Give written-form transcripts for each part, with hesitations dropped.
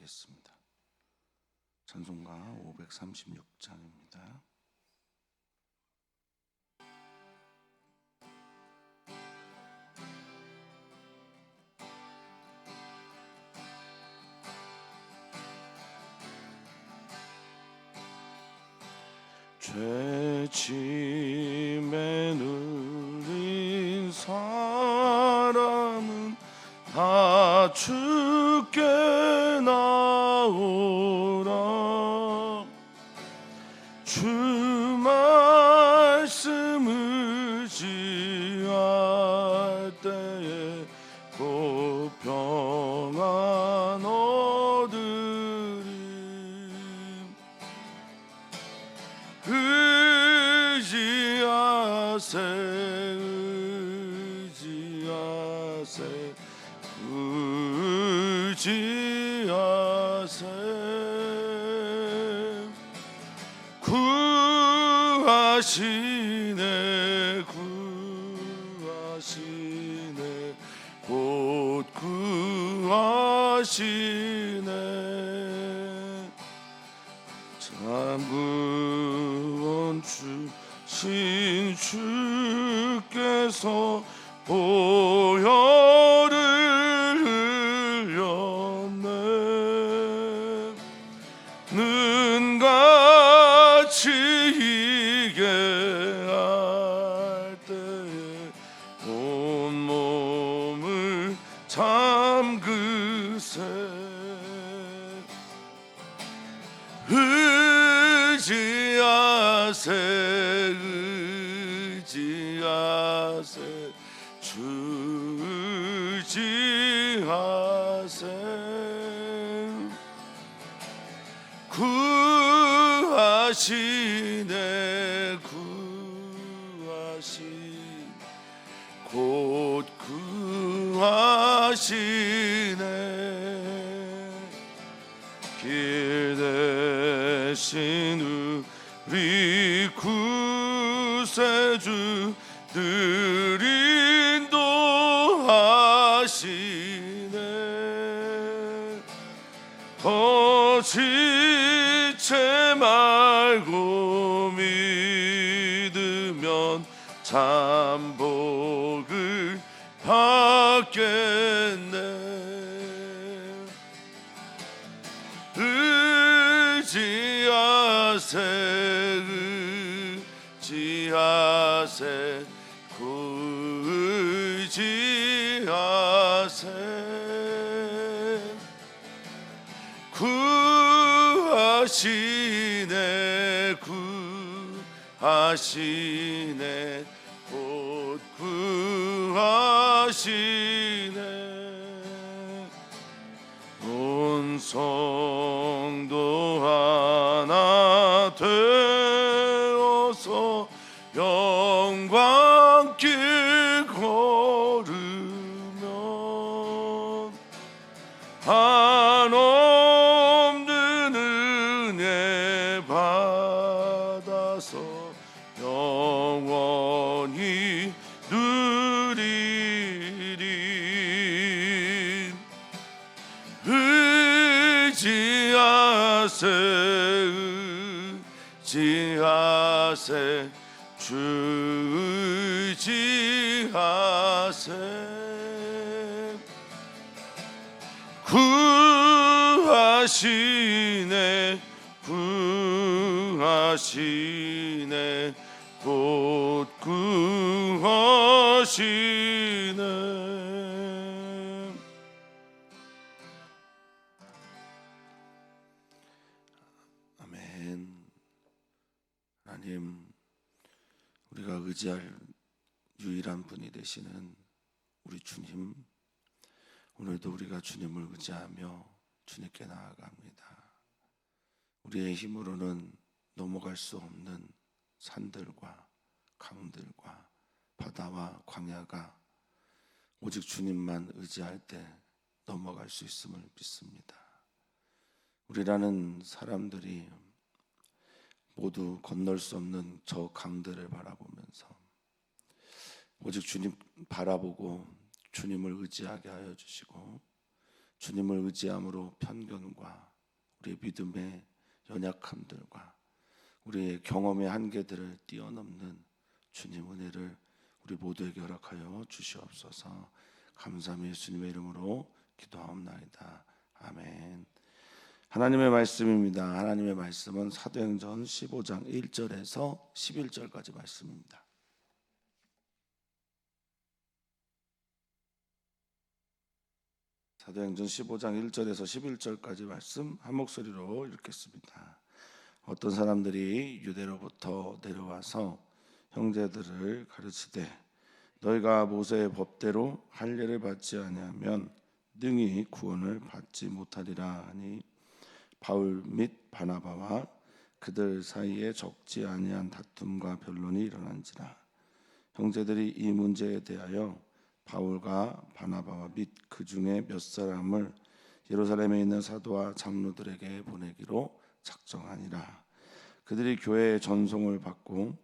하겠습니다. 찬송가 536장입니다. 죄짐에 눌린 사람은 다 주께 나오라. 주 말씀 의지할 때에 곧 평안 얻으리. 의지하세 구하시네 곧 구하시네. 참 구원 주신 주께서 보혈을 흘렸네. 눈같이 희게 할 때에 온몸을 잠그세. 의지하세 주 의지하세. 구하시네 곧 구하시네. 길 대신 우리 구세주 늘 인도하시네. 더 지체 말고 믿으면 참 복을 받겠네. 의지하세 의지하세. 구하시네 곧 구하시네. 온 성도 하나 되어서 영광길 걸으면 한없는 은혜 받아서 영원히 누리리. 의지하세 주 의지하세. 구하시네 곧 구하시네. 아멘. 하나님, 우리가 의지할 유일한 분이 되시는 우리 주님, 오늘도 우리가 주님을 의지하며 주님께 나아갑니다. 우리의 힘으로는 넘어갈 수 없는 산들과 강들과 바다와 광야가 오직 주님만 의지할 때 넘어갈 수 있음을 믿습니다. 우리라는 사람들이 모두 건널 수 없는 저 강들을 바라보면서 오직 주님 바라보고 주님을 의지하게 하여 주시고 주님을 의지함으로 편견과 우리의 믿음의 연약함들과 우리의 경험의 한계들을 뛰어넘는 주님 은혜를 우리 모두에게 허락하여 주시옵소서. 감사함이 예수님의 이름으로 기도하옵나이다. 아멘. 하나님의 말씀입니다. 하나님의 말씀은 사도행전 15장 1절에서 11절까지 말씀입니다. 사도행전 15장 1절에서 11절까지 말씀 한 목소리로 읽겠습니다. 어떤 사람들이 유대로부터 내려와서 형제들을 가르치되 너희가 모세의 법대로 할례를 받지 아니하면 능히 구원을 받지 못하리라 하니 바울 및 바나바와 그들 사이에 적지 아니한 다툼과 변론이 일어난지라. 형제들이 이 문제에 대하여 바울과 바나바와 및 그 중에 몇 사람을 예루살렘에 있는 사도와 장로들에게 보내기로 작정하니라. 그들이 교회의 전송을 받고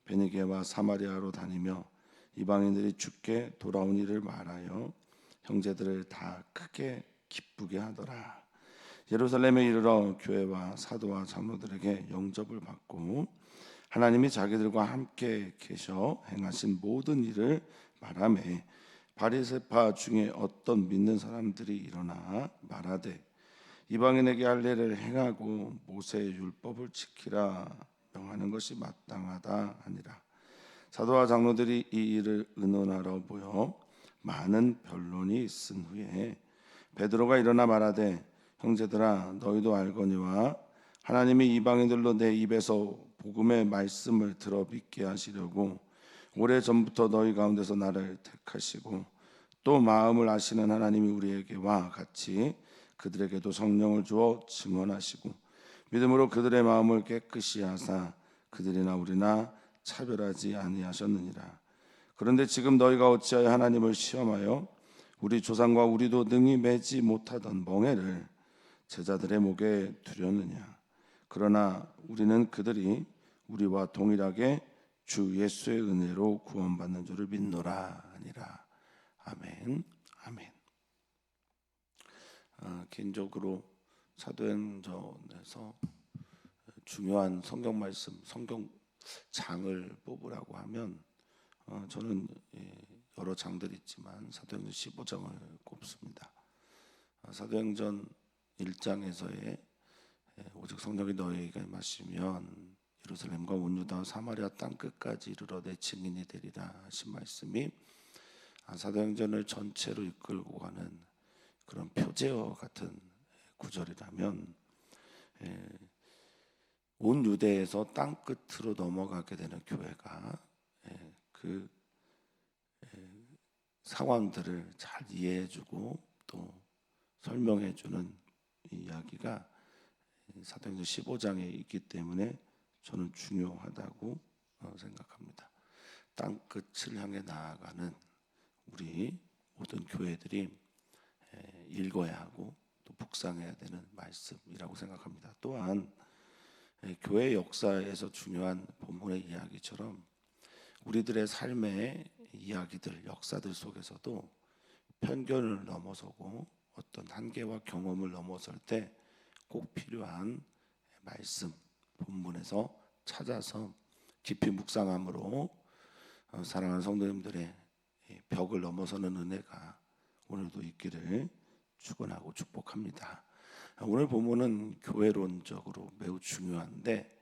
베니게와 사마리아로 다니며 이방인들이 주께 돌아온 일을 말하여 형제들을 다 크게 기쁘게 하더라. 예루살렘에 이르러 교회와 사도와 장로들에게 영접을 받고 하나님이 자기들과 함께 계셔 행하신 모든 일을 말하매 바리새파 중에 어떤 믿는 사람들이 일어나 말하되 이방인에게 할례를 행하고 모세의 율법을 지키라 명하는 것이 마땅하다 하니라. 사도와 장로들이 이 일을 의논하러 모여 많은 변론이 있은 후에 베드로가 일어나 말하되 형제들아 너희도 알거니와 하나님이 이방인들로 내 입에서 복음의 말씀을 들어 믿게 하시려고 오래전부터 너희 가운데서 나를 택하시고 또 마음을 아시는 하나님이 우리에게와 같이 그들에게도 성령을 주어 증언하시고 믿음으로 그들의 마음을 깨끗이 하사 그들이나 우리나 차별하지 아니하셨느니라. 그런데 지금 너희가 어찌하여 하나님을 시험하여 우리 조상과 우리도 능히 매지 못하던 멍에를 제자들의 목에 두렸느냐. 그러나 우리는 그들이 우리와 동일하게 주 예수의 은혜로 구원받는 줄을 믿노라 하니라. 아멘. 아멘. 개인적으로 사도행전에서 중요한 성경 말씀, 성경 장을 뽑으라고 하면 저는 여러 장들이 있지만 사도행전 15장을 꼽습니다. 사도행전 1장에서의 오직 성령이 너희에게 마시면 예루살렘과 온 유다와 사마리아 땅 끝까지 이르러 내 증인이 되리라 하신 말씀이 사도행전을 전체로 이끌고 가는 그런 표제어 같은 구절이라면 온 유대에서 땅 끝으로 넘어가게 되는 교회가 그 상황들을 잘 이해해주고 또 설명해주는 이야기가 사도행전 15장에 있기 때문에 저는 중요하다고 생각합니다. 땅 끝을 향해 나아가는 우리 모든 교회들이 읽어야 하고 또 묵상해야 되는 말씀이라고 생각합니다. 또한 교회 역사에서 중요한 본문의 이야기처럼 우리들의 삶의 이야기들, 역사들 속에서도 편견을 넘어서고 어떤 한계와 경험을 넘어설 때 꼭 필요한 말씀, 본문에서 찾아서 깊이 묵상함으로 사랑하는 성도님들의 벽을 넘어서는 은혜가 오늘도 있기를 축원하고 축복합니다. 오늘 본문은 교회론적으로 매우 중요한데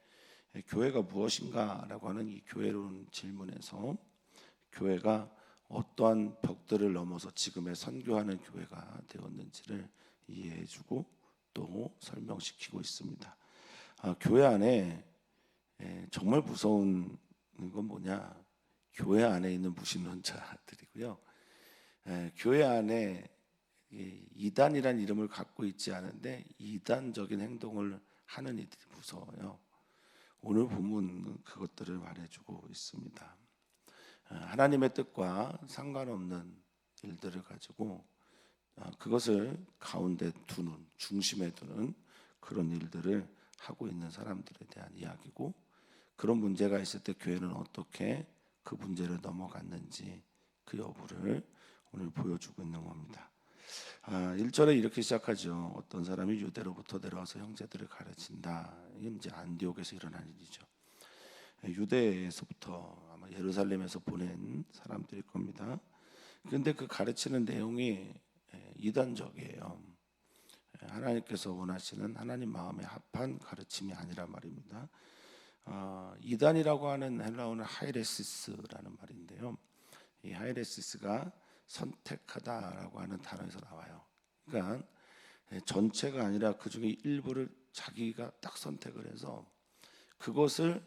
교회가 무엇인가라고 하는 이 교회론 질문에서 교회가 어떠한 벽들을 넘어서 지금의 선교하는 교회가 되었는지를 이해해주고 또 설명시키고 있습니다. 교회 안에 정말 무서운 건 뭐냐? 교회 안에 있는 무신론자들이고요. 교회 안에 이단이란 이름을 갖고 있지 않은데 이단적인 행동을 하는 이들이 무서워요. 오늘 본문은 그것들을 말해주고 있습니다. 하나님의 뜻과 상관없는 일들을 가지고 그것을 가운데 두는, 중심에 두는 그런 일들을 하고 있는 사람들에 대한 이야기고 그런 문제가 있을 때 교회는 어떻게 그 문제를 넘어갔는지 그 여부를 오늘 보여주고 있는 겁니다. 1절에 이렇게 시작하죠. 어떤 사람이 유대로부터 내려와서 형제들을 가르친다. 이건 이제 안디옥에서 일어난 일이죠. 유대에서부터 아마 예루살렘에서 보낸 사람들일 겁니다. 그런데 그 가르치는 내용이 이단적이에요. 하나님께서 원하시는 하나님 마음에 합한 가르침이 아니란 말입니다. 이단이라고 하는 헬라어는 하이레시스라는 말인데요. 이 하이레시스가 선택하다라고 하는 단어에서 나와요. 그러니까 전체가 아니라 그 중에 일부를 자기가 딱 선택을 해서 그것을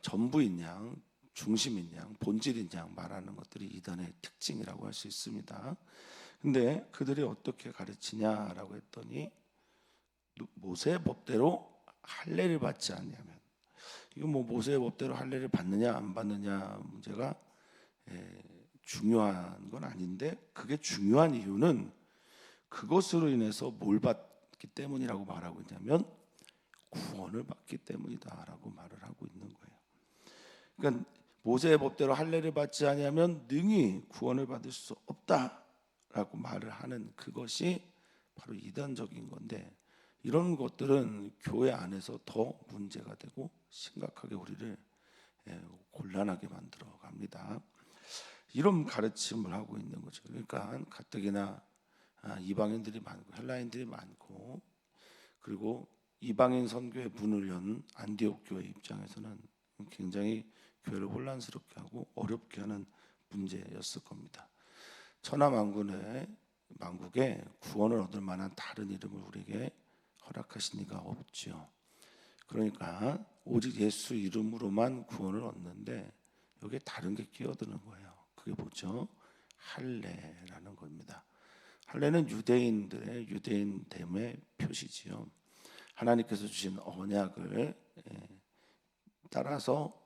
전부인 양, 중심인 양, 본질인 양 말하는 것들이 이단의 특징이라고 할 수 있습니다. 근데 그들이 어떻게 가르치냐라고 했더니 모세의 법대로 할례를 받지 않냐면, 이거 뭐 모세의 법대로 할례를 받느냐 안 받느냐 문제가 중요한 건 아닌데, 그게 중요한 이유는 그것으로 인해서 뭘 받기 때문이라고 말하고 있냐면 구원을 받기 때문이다라고 말을 하고 있는 거예요. 그러니까 모세의 법대로 할례를 받지 않으면 능히 구원을 받을 수 없다라고 말을 하는 그것이 바로 이단적인 건데, 이런 것들은 교회 안에서 더 문제가 되고 심각하게 우리를 곤란하게 만들어 갑니다. 이런 가르침을 하고 있는 거죠. 그러니까 가뜩이나 이방인들이 많고 헬라인들이 많고, 그리고 이방인 선교의 문을 연 안디옥 교회 입장에서는 굉장히 교회를 혼란스럽게 하고 어렵게 하는 문제였을 겁니다. 천하만국에 구원을 얻을 만한 다른 이름을 우리에게 허락하신 이가 없지요. 그러니까 오직 예수 이름으로만 구원을 얻는데 여기에 다른 게 끼어드는 거예요. 그게 뭐죠? 할례라는 겁니다. 할례는 유대인들의 유대인됨의 표시지요. 하나님께서 주신 언약을 따라서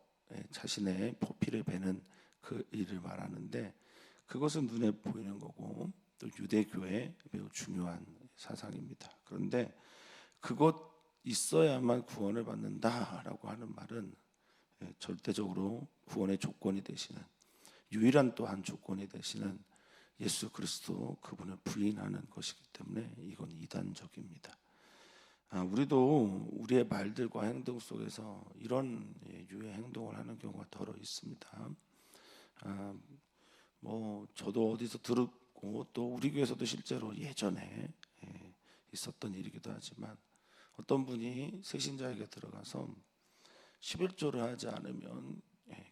자신의 포피를 베는 그 일을 말하는데, 그것은 눈에 보이는 거고 또 유대교의 매우 중요한 사상입니다. 그런데 그것 있어야만 구원을 받는다라고 하는 말은 절대적으로 구원의 조건이 되시는, 유일한 또한 조건이 되시는 예수 그리스도 그분을 부인하는 것이기 때문에 이건 이단적입니다. 우리도 우리의 말들과 행동 속에서 이런 유의 행동을 하는 경우가 더러 있습니다. 뭐 저도 어디서 들었고 또 우리 교회에서도 실제로 예전에 있었던 일이기도 하지만, 어떤 분이 새신자에게 들어가서 11조를 하지 않으면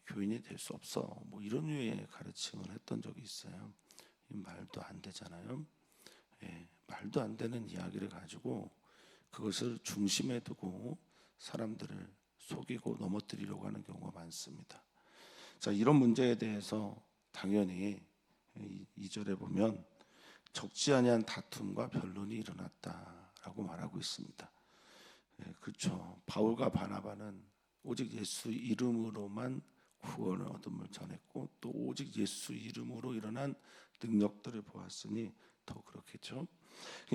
교인이 될 수 없어, 뭐 이런 류의 가르침을 했던 적이 있어요. 말도 안 되잖아요. 말도 안 되는 이야기를 가지고 그것을 중심에 두고 사람들을 속이고 넘어뜨리려고 하는 경우가 많습니다. 자, 이런 문제에 대해서 당연히 2절에 보면 적지 아니한 다툼과 변론이 일어났다라고 말하고 있습니다. 그렇죠. 바울과 바나바는 오직 예수 이름으로만 구원을 얻음을 전했고 또 오직 예수 이름으로 일어난 능력들을 보았으니 더 그렇겠죠.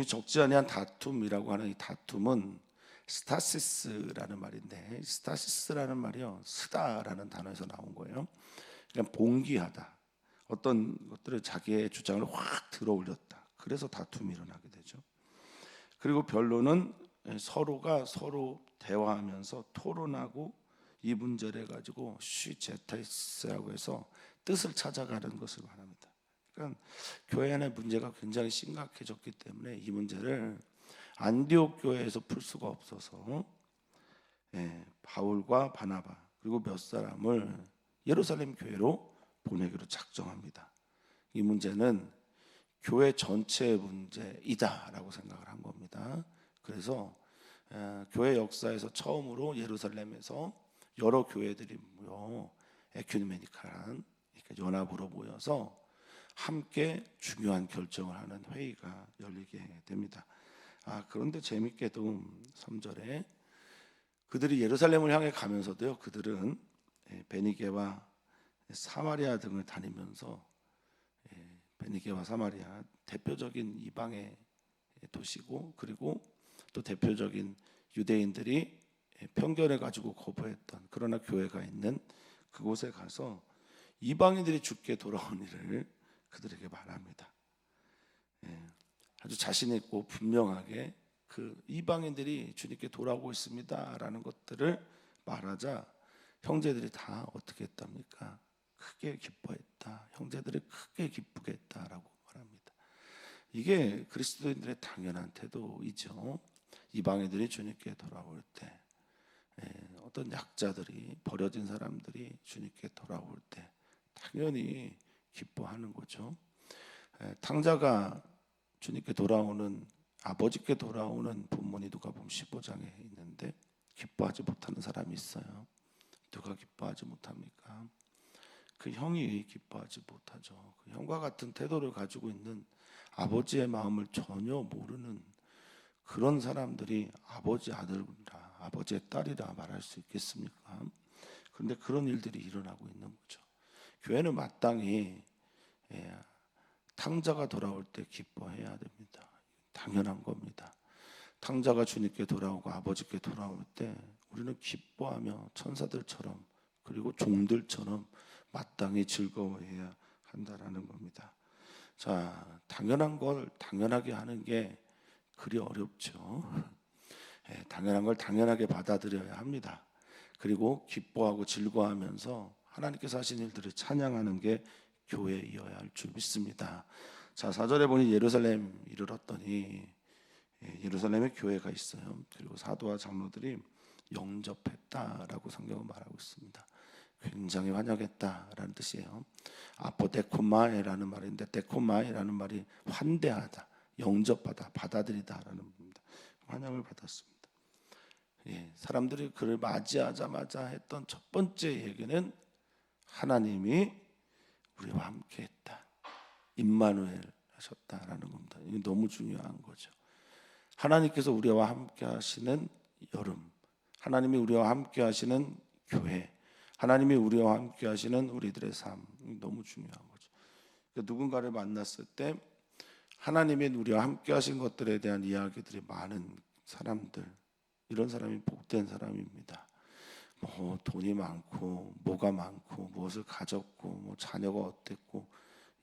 적지 아니한 다툼이라고 하는 이 다툼은 스타시스라는 말인데, 스타시스라는 말이요, 스다라는 단어에서 나온 거예요. 그러니까 봉기하다, 어떤 것들을 자기의 주장을 확 들어올렸다. 그래서 다툼이 일어나게 되죠. 그리고 변론은 서로가 서로 대화하면서 토론하고 이 문제를 가지고 슈제타이스라고 해서 뜻을 찾아가는 것을 말합니다. 그러니까 교회 안의 문제가 굉장히 심각해졌기 때문에 이 문제를 안디옥 교회에서 풀 수가 없어서 바울과 바나바 그리고 몇 사람을 예루살렘 교회로 보내기로 작정합니다. 이 문제는 교회 전체의 문제이다라고 생각을 한 겁니다. 그래서 교회 역사에서 처음으로 예루살렘에서 여러 교회들이 모여 에큐메니칼한, 그러니까 연합으로 모여서 함께 중요한 결정을 하는 회의가 열리게 됩니다. 그런데 재밌게도 3절에 그들이 예루살렘을 향해 가면서도요, 그들은 베니게와 사마리아 등을 다니면서, 베니게와 사마리아 대표적인 이방의 도시고, 그리고 또 대표적인 유대인들이 편견을 가지고 거부했던, 그러나 교회가 있는 그곳에 가서 이방인들이 죽게 돌아온 일을 그들에게 말합니다. 아주 자신 있고 분명하게 그 이방인들이 주님께 돌아오고 있습니다라는 것들을 말하자 형제들이 다 어떻게 했답니까? 크게 기뻐했다. 형제들이 크게 기쁘게 했다라고 말합니다. 이게 그리스도인들의 당연한 태도이죠. 이방인들이 주님께 돌아올 때, 어떤 약자들이, 버려진 사람들이 주님께 돌아올 때 당연히 기뻐하는 거죠. 탕자가 주님께 돌아오는, 아버지께 돌아오는 본문이 누가복음 15장에 있는데 기뻐하지 못하는 사람이 있어요. 누가 기뻐하지 못합니까? 그 형이 기뻐하지 못하죠. 그 형과 같은 태도를 가지고 있는, 아버지의 마음을 전혀 모르는 그런 사람들이 아버지 아들이라, 아버지의 딸이라 말할 수 있겠습니까? 그런데 그런 일들이 일어나고 있는 거죠. 교회는 마땅히 탕자가 돌아올 때 기뻐해야 됩니다. 당연한 겁니다. 탕자가 주님께 돌아오고 아버지께 돌아올 때 우리는 기뻐하며 천사들처럼, 그리고 종들처럼 마땅히 즐거워해야 한다라는 겁니다. 자, 당연한 걸 당연하게 하는 게 그리 어렵죠. 당연한 걸 당연하게 받아들여야 합니다. 그리고 기뻐하고 즐거워하면서 하나님께서 하신 일들을 찬양하는 게 교회이어야 할 줄 믿습니다. 자, 4절에 보니 예루살렘 이르렀더니, 예루살렘에 교회가 있어요. 그리고 사도와 장로들이 영접했다라고 성경은 말하고 있습니다. 굉장히 환영했다라는 뜻이에요. 아포데코마에라는 말인데, 데코마에라는 말이 환대하다, 영접하다, 받아들이다라는 말입니다. 환영을 받았습니다. 사람들이 그를 맞이하자마자 했던 첫 번째 얘기는 하나님이 우리와 함께했다, 임마누엘 하셨다라는 겁니다. 이게 너무 중요한 거죠. 하나님께서 우리와 함께 하시는 여름, 하나님이 우리와 함께 하시는 교회, 하나님이 우리와 함께 하시는 우리들의 삶, 너무 중요한 거죠. 그러니까 누군가를 만났을 때 하나님이 우리와 함께 하신 것들에 대한 이야기들이 많은 사람들, 이런 사람이 복된 사람입니다. 뭐 돈이 많고 뭐가 많고 무엇을 가졌고 뭐 자녀가 어땠고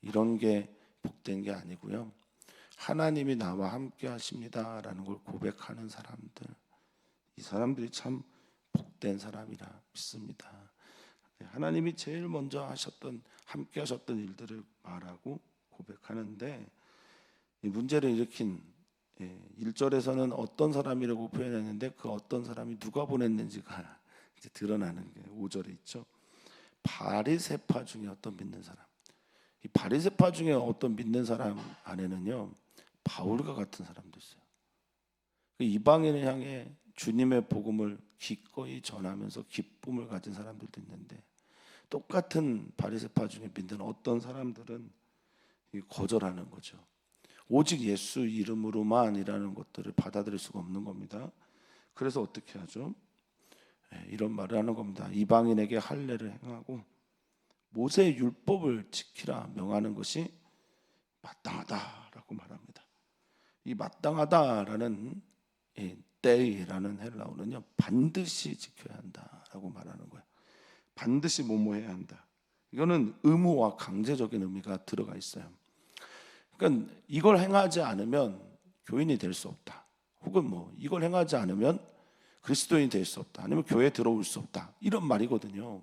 이런 게 복된 게 아니고요. 하나님이 나와 함께 하십니다라는 걸 고백하는 사람들, 이 사람들이 참 복된 사람이라 믿습니다. 하나님이 제일 먼저 하셨던, 함께 하셨던 일들을 말하고 고백하는데, 이 문제를 일으킨 1절에서는 어떤 사람이라고 표현했는데 그 어떤 사람이 누가 보냈는지가 이제 드러나는 게 5절에 있죠. 바리새파 중에 어떤 믿는 사람, 이 바리새파 중에 어떤 믿는 사람 안에는요 바울과 같은 사람도 있어요. 이방인을 향해 주님의 복음을 기꺼이 전하면서 기쁨을 가진 사람들도 있는데, 똑같은 바리새파 중에 믿는 어떤 사람들은 거절하는 거죠. 오직 예수 이름으로만이라는 것들을 받아들일 수가 없는 겁니다. 그래서 어떻게 하죠? 이런 말을 하는 겁니다. 이방인에게 할례를 행하고 모세의 율법을 지키라 명하는 것이 마땅하다라고 말합니다. 이 마땅하다라는 때이라는 헬라어는요 반드시 지켜야 한다라고 말하는 거예요. 반드시 뭐뭐해야 한다. 이거는 의무와 강제적인 의미가 들어가 있어요. 그러니까 이걸 행하지 않으면 교인이 될 수 없다. 혹은 뭐 이걸 행하지 않으면 그리스도인이 될 수 없다. 아니면 교회에 들어올 수 없다. 이런 말이거든요.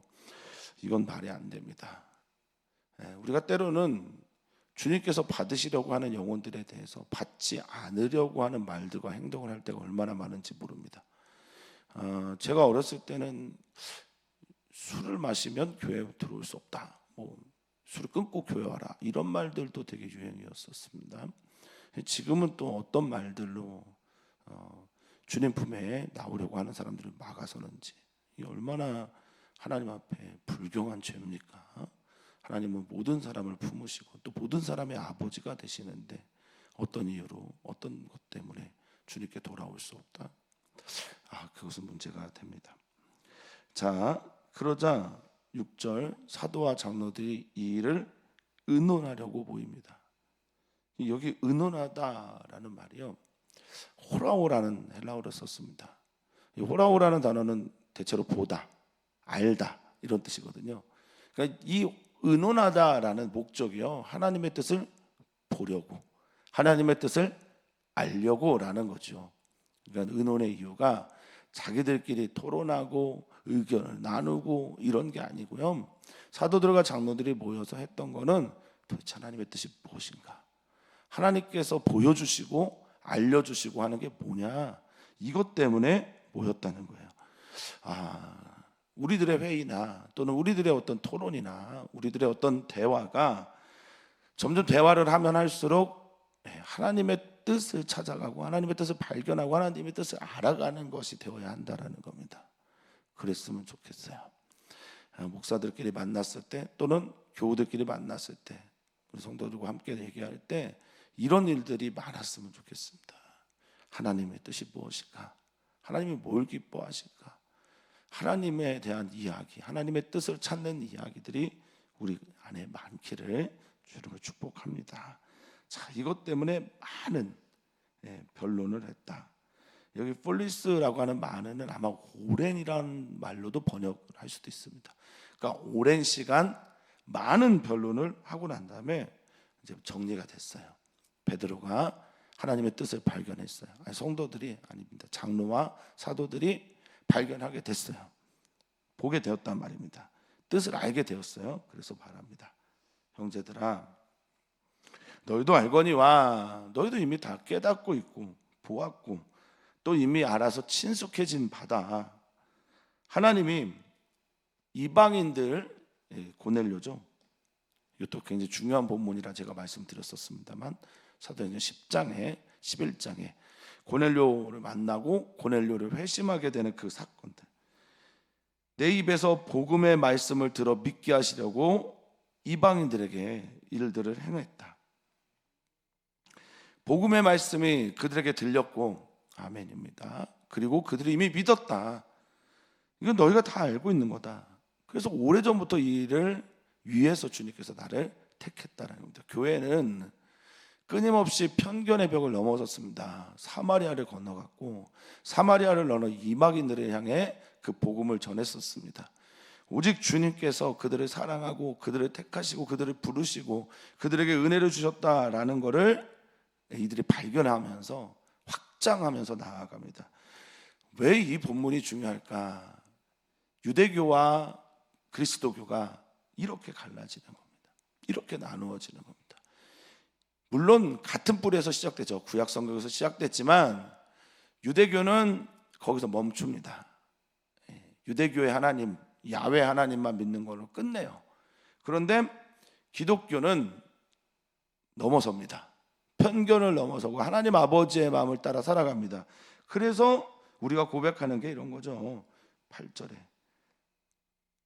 이건 말이 안 됩니다. 우리가 때로는 주님께서 받으시려고 하는 영혼들에 대해서 받지 않으려고 하는 말들과 행동을 할 때가 얼마나 많은지 모릅니다. 제가 어렸을 때는 술을 마시면 교회에 들어올 수 없다. 뭐 술을 끊고 교회 와라. 이런 말들도 되게 유행이었었습니다. 지금은 또 어떤 말들로 주님 품에 나오려고 하는 사람들을 막아서는지, 이 얼마나 하나님 앞에 불경한 죄입니까? 하나님은 모든 사람을 품으시고 또 모든 사람의 아버지가 되시는데 어떤 이유로, 어떤 것 때문에 주님께 돌아올 수 없다? 그것은 문제가 됩니다. 자, 그러자 6절, 사도와 장로들이 이 일을 의논하려고 모입니다. 여기 의논하다라는 말이요 호라오라는 헬라어를 썼습니다. 이 호라오라는 단어는 대체로 보다, 알다 이런 뜻이거든요. 그러니까 이 의논하다라는 목적이요 하나님의 뜻을 보려고, 하나님의 뜻을 알려고라는 거죠. 그러니까 의논의 이유가 자기들끼리 토론하고 의견을 나누고 이런 게 아니고요. 사도들과 장로들이 모여서 했던 거는 도대체 하나님의 뜻이 무엇인가? 하나님께서 보여주시고 알려주시고 하는 게 뭐냐? 이것 때문에 모였다는 거예요. 우리들의 회의나 또는 우리들의 어떤 토론이나 우리들의 어떤 대화가 점점 대화를 하면 할수록 하나님의 뜻을 찾아가고 하나님의 뜻을 발견하고 하나님의 뜻을 알아가는 것이 되어야 한다라는 겁니다. 그랬으면 좋겠어요. 목사들끼리 만났을 때 또는 교우들끼리 만났을 때 우리 성도들과 함께 얘기할 때 이런 일들이 많았으면 좋겠습니다. 하나님의 뜻이 무엇일까? 하나님이 뭘 기뻐하실까? 하나님에 대한 이야기, 하나님의 뜻을 찾는 이야기들이 우리 안에 많기를 주님을 축복합니다. 자, 이것 때문에 많은 변론을 했다. 여기 폴리스라고 하는 말은 아마 오랜이라는 말로도 번역을 할 수도 있습니다. 그러니까 오랜 시간 많은 변론을 하고 난 다음에 이제 정리가 됐어요. 베드로가 하나님의 뜻을 발견했어요. 성도들이 아닙니다. 장로와 사도들이 발견하게 됐어요. 보게 되었단 말입니다. 뜻을 알게 되었어요. 그래서 말합니다. 형제들아, 너희도 알거니와 너희도 이미 다 깨닫고 있고 보았고 또 이미 알아서 친숙해진 바다. 하나님이 이방인들, 고넬료죠. 이것도 굉장히 중요한 본문이라 제가 말씀드렸었습니다만 사도행전 10장에 11장에 고넬료를 만나고 고넬료를 회심하게 되는 그 사건들, 내 입에서 복음의 말씀을 들어 믿게 하시려고 이방인들에게 일들을 행했다. 복음의 말씀이 그들에게 들렸고 아멘입니다. 그리고 그들이 이미 믿었다. 이건 너희가 다 알고 있는 거다. 그래서 오래전부터 이 일을 위해서 주님께서 나를 택했다는 겁니다. 교회는 끊임없이 편견의 벽을 넘어섰습니다. 사마리아를 건너갔고 사마리아를 넘어 이방인들을 향해 그 복음을 전했었습니다. 오직 주님께서 그들을 사랑하고 그들을 택하시고 그들을 부르시고 그들에게 은혜를 주셨다라는 것을 이들이 발견하면서 확장하면서 나아갑니다. 왜 이 본문이 중요할까? 유대교와 그리스도교가 이렇게 갈라지는 겁니다. 이렇게 나누어지는 겁니다. 물론 같은 뿌리에서 시작되죠. 구약 성경에서 시작됐지만 유대교는 거기서 멈춥니다. 유대교의 하나님, 야훼 하나님만 믿는 걸로 끝내요. 그런데 기독교는 넘어섭니다. 편견을 넘어서고 하나님 아버지의 마음을 따라 살아갑니다. 그래서 우리가 고백하는 게 이런 거죠. 8절에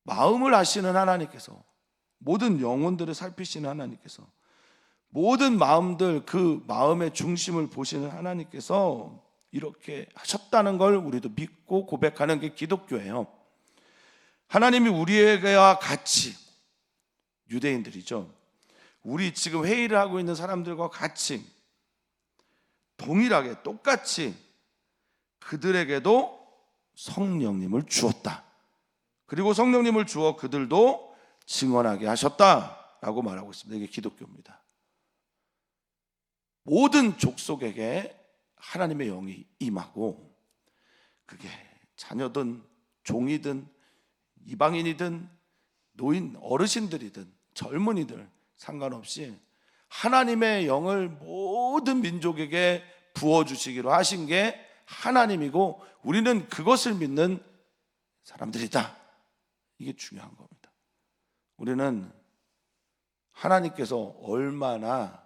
마음을 아시는 하나님께서, 모든 영혼들을 살피시는 하나님께서, 모든 마음들, 그 마음의 중심을 보시는 하나님께서 이렇게 하셨다는 걸 우리도 믿고 고백하는 게 기독교예요. 하나님이 우리에게와 같이, 유대인들이죠, 우리 지금 회의를 하고 있는 사람들과 같이 동일하게 똑같이 그들에게도 성령님을 주었다. 그리고 성령님을 주어 그들도 증언하게 하셨다라고 말하고 있습니다. 이게 기독교입니다. 모든 족속에게 하나님의 영이 임하고, 그게 자녀든 종이든 이방인이든 노인 어르신들이든 젊은이들 상관없이 하나님의 영을 모든 민족에게 부어주시기로 하신 게 하나님이고 우리는 그것을 믿는 사람들이다. 이게 중요한 겁니다. 우리는 하나님께서 얼마나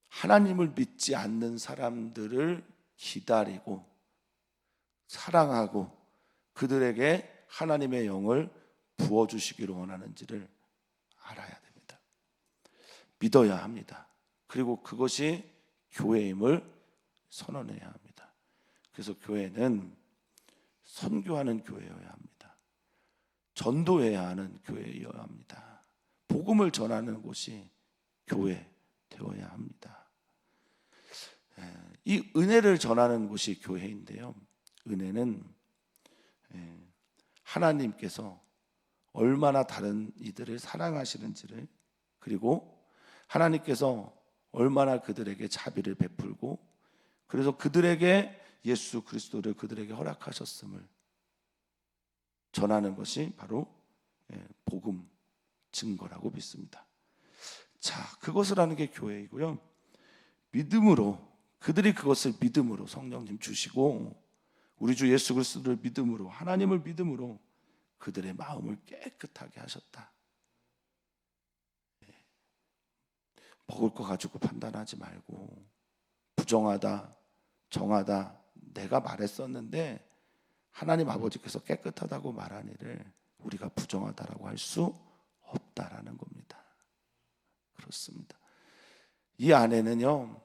하나님을 믿지 않는 사람들을 기다리고 사랑하고 그들에게 하나님의 영을 부어주시기를 원하는지를 알아야 됩니다. 믿어야 합니다. 그리고 그것이 교회임을 선언해야 합니다. 그래서 교회는 선교하는 교회여야 합니다. 전도해야 하는 교회여야 합니다. 복음을 전하는 곳이 교회 되어야 합니다. 이 은혜를 전하는 곳이 교회인데요, 은혜는 하나님께서 얼마나 다른 이들을 사랑하시는지를, 그리고 하나님께서 얼마나 그들에게 자비를 베풀고 그래서 그들에게 예수 그리스도를 그들에게 허락하셨음을 전하는 것이 바로 복음 증거라고 믿습니다. 자, 그것을 하는 게 교회이고요. 믿음으로 그들이 그것을 믿음으로 성령님 주시고 우리 주 예수 그리스도를 믿음으로 하나님을 믿음으로 그들의 마음을 깨끗하게 하셨다. 먹을 거 가지고 판단하지 말고 부정하다, 정하다 내가 말했었는데 하나님 아버지께서 깨끗하다고 말하니를 우리가 부정하다라고 할 수 없다라는 겁니다. 그렇습니다. 이 안에는요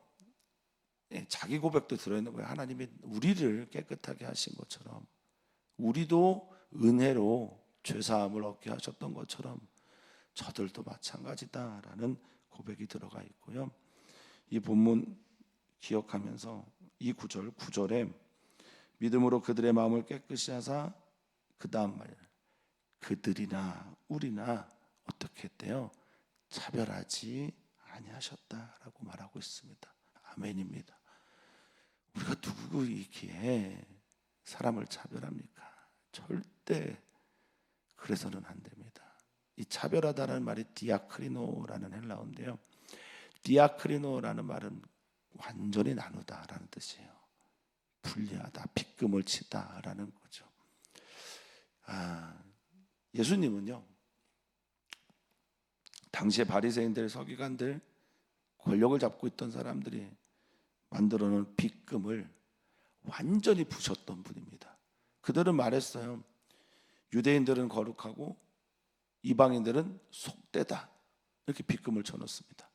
자기 고백도 들어있는 거예요. 하나님이 우리를 깨끗하게 하신 것처럼 우리도 은혜로 죄사함을 얻게 하셨던 것처럼 저들도 마찬가지다라는 고백이 들어가 있고요. 이 본문 기억하면서 이 9절에 믿음으로 그들의 마음을 깨끗이 하사 그 다음 말 그들이나 우리나 어떻게 했대요? 차별하지 아니하셨다라고 말하고 있습니다. 아멘입니다. 우리가 누구이기에 사람을 차별합니까? 절대 그래서는 안 됩니다. 이 차별하다는 말이 디아크리노라는 헬라어인데요. 디아크리노라는 말은 완전히 나누다라는 뜻이에요. 분리하다, 빗금을 치다라는 거죠. 예수님은요 당시에 바리새인들, 서기관들, 권력을 잡고 있던 사람들이 만들어 놓은 빗금을 완전히 부셨던 분입니다. 그들은 말했어요. 유대인들은 거룩하고 이방인들은 속되다. 이렇게 빗금을 쳐놓습니다.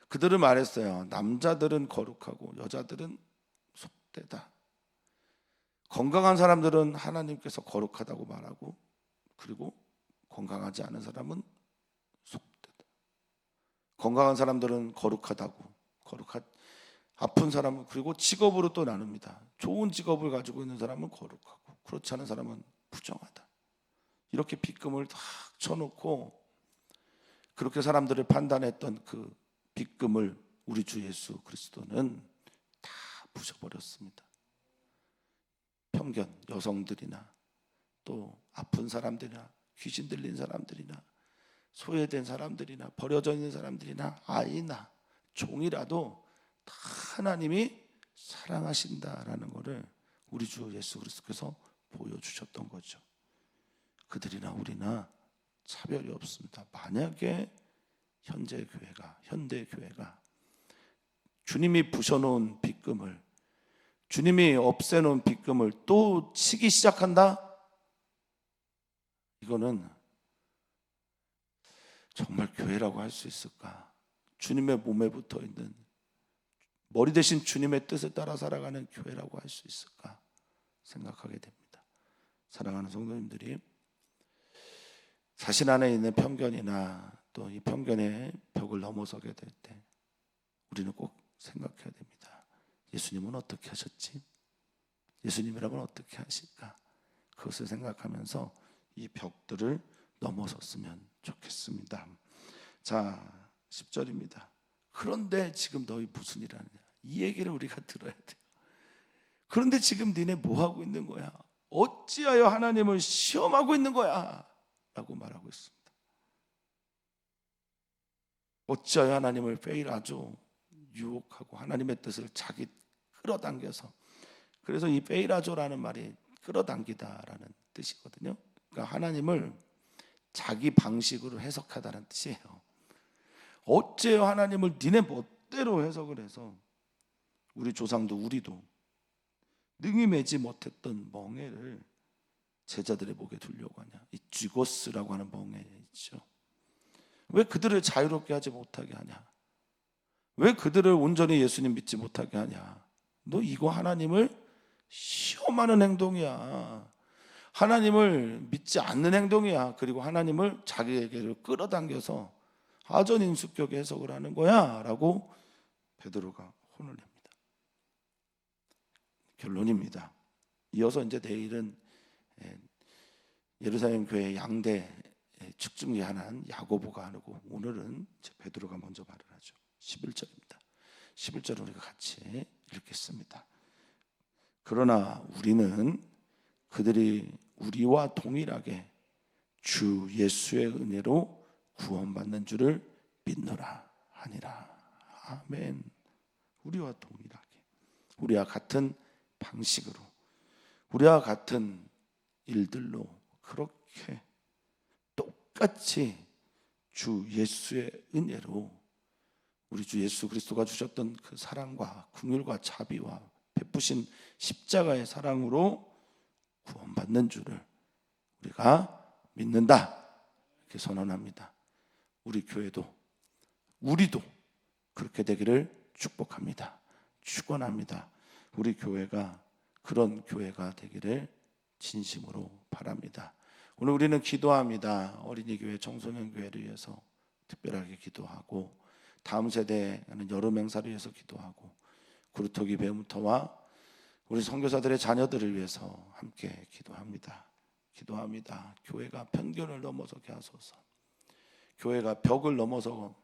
그들은 말했어요. 남자들은 거룩하고 여자들은 속되다. 건강한 사람들은 하나님께서 거룩하다고 말하고 그리고 건강하지 않은 사람은 속되다. 건강한 사람들은 거룩하다고 아픈 사람은 그리고 직업으로 또 나눕니다. 좋은 직업을 가지고 있는 사람은 거룩하고 그렇지 않은 사람은 부정하다. 이렇게 빗금을 다 쳐놓고 그렇게 사람들을 판단했던 그 빗금을 우리 주 예수 그리스도는 다 부셔버렸습니다. 편견, 여성들이나 또 아픈 사람들이나 귀신 들린 사람들이나 소외된 사람들이나 버려져 있는 사람들이나 아이나 종이라도 다 하나님이 사랑하신다라는 것을 우리 주 예수 그리스도께서 보여주셨던 거죠. 그들이나 우리나 차별이 없습니다. 만약에 현대 교회가 주님이 부셔놓은 빗금을 주님이 없애놓은 빗금을 또 치기 시작한다? 이거는 정말 교회라고 할 수 있을까? 주님의 몸에 붙어 있는 머리 대신 주님의 뜻에 따라 살아가는 교회라고 할 수 있을까 생각하게 됩니다. 사랑하는 성도님들이 자신 안에 있는 편견이나 또 이 편견의 벽을 넘어서게 될 때 우리는 꼭 생각해야 됩니다. 예수님은 어떻게 하셨지? 예수님이라면 어떻게 하실까? 그것을 생각하면서 이 벽들을 넘어섰으면 좋겠습니다. 자, 10절입니다. 그런데 지금 너희 무슨 일 하느냐? 이 얘기를 우리가 들어야 돼요. 그런데 지금 니네 뭐 하고 있는 거야? 어찌하여 하나님을 시험하고 있는 거야? 라고 말하고 있습니다. 어찌하여 하나님을 페이라조 유혹하고 하나님의 뜻을 자기 끌어당겨서 그래서 이 페이라조라는 말이 끌어당기다라는 뜻이거든요. 그러니까 하나님을 자기 방식으로 해석하다는 뜻이에요. 어째요 하나님을 니네 멋대로 해석을 해서 우리 조상도 우리도 능히 매지 못했던 멍에를 제자들의 목에 두려고 하냐. 이 쥐고스라고 하는 멍에 있죠. 왜 그들을 자유롭게 하지 못하게 하냐? 왜 그들을 온전히 예수님 믿지 못하게 하냐? 너 이거 하나님을 시험하는 행동이야. 하나님을 믿지 않는 행동이야. 그리고 하나님을 자기에게로 끌어당겨서 하전인수격의 해석을 하는 거야 라고 베드로가 혼을 냅니다. 결론입니다. 이어서 이제 내일은 예루살렘 교회 양대 측중기 하나인 야고보가 하고 오늘은 베드로가 먼저 말을 하죠. 11절입니다. 11절을 우리가 같이 읽겠습니다. 그러나 우리는 그들이 우리와 동일하게 주 예수의 은혜로 구원받는 줄을 믿노라 하니라. 아멘. 우리와 동일하게, 우리와 같은 방식으로, 우리와 같은 일들로 그렇게 똑같이 주 예수의 은혜로, 우리 주 예수 그리스도가 주셨던 그 사랑과 긍휼과 자비와 베푸신 십자가의 사랑으로 구원받는 줄을 우리가 믿는다, 이렇게 선언합니다. 우리 교회도, 우리도 그렇게 되기를 축복합니다. 축원합니다. 우리 교회가 그런 교회가 되기를 진심으로 바랍니다. 오늘 우리는 기도합니다. 어린이교회, 청소년교회를 위해서 특별하게 기도하고, 다음 세대는 여름 행사를 위해서 기도하고, 구루토기 배무터와 우리 선교사들의 자녀들을 위해서 함께 기도합니다. 기도합니다. 교회가 편견을 넘어서게 하소서. 교회가 벽을 넘어서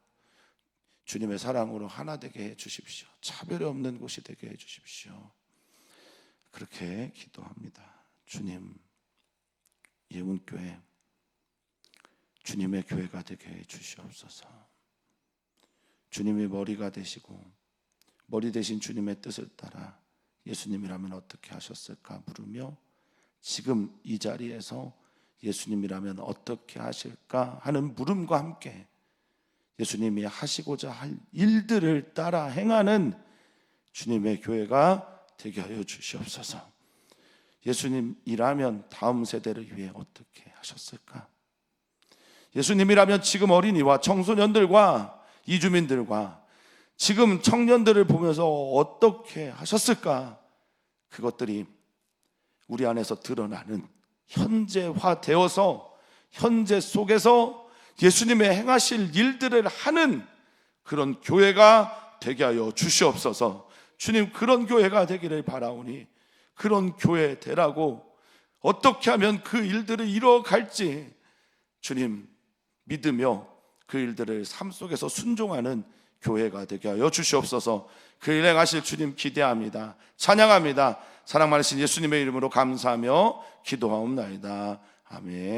주님의 사랑으로 하나 되게 해 주십시오. 차별이 없는 곳이 되게 해 주십시오. 그렇게 기도합니다. 주님, 예운교회 주님의 교회가 되게 해 주시옵소서. 주님이 머리가 되시고 머리 대신 주님의 뜻을 따라 예수님이라면 어떻게 하셨을까 물으며, 지금 이 자리에서 예수님이라면 어떻게 하실까 하는 물음과 함께 예수님이 하시고자 할 일들을 따라 행하는 주님의 교회가 되게 하여 주시옵소서. 예수님이라면 다음 세대를 위해 어떻게 하셨을까? 예수님이라면 지금 어린이와 청소년들과 이주민들과 지금 청년들을 보면서 어떻게 하셨을까? 그것들이 우리 안에서 드러나는, 현재화되어서 현재 속에서 예수님의 행하실 일들을 하는 그런 교회가 되게 하여 주시옵소서. 주님, 그런 교회가 되기를 바라오니 그런 교회 되라고, 어떻게 하면 그 일들을 이뤄갈지 주님 믿으며 그 일들을 삶 속에서 순종하는 교회가 되게 하여 주시옵소서. 그 일 행하실 주님 기대합니다. 찬양합니다. 사랑 많으신 예수님의 이름으로 감사하며 기도하옵나이다. 아멘.